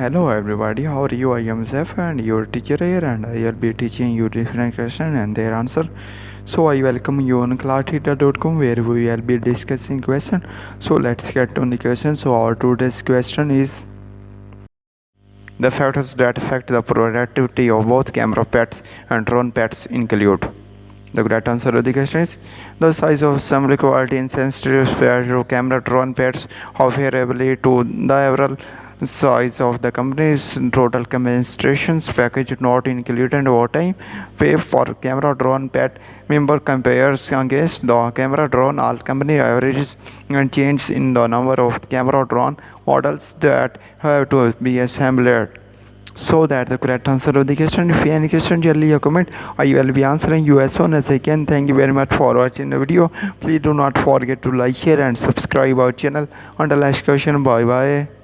Hello everybody, how are you? I am Zef and your teacher here, and I will be teaching you different questions and their answer. So I welcome you on classtheta.com where we will be discussing question. So let's get on the question. So our today's question is the factors that affect the productivity of both camera pets and drone pets include. The correct answer of the question is the size of assembly quality and sensitive to camera drone pads how favorably to the overall size of the company's total compensations package not included overtime pay for camera drone pad member compares against the camera drone all company averages and changes in the number of camera drone models that have to be assembled. So that the correct answer of the question. If any question, generally a comment, I will be answering you as soon as I can. Thank you very much for watching the video. Please do not forget to like, share and subscribe our channel. Until next question, bye bye.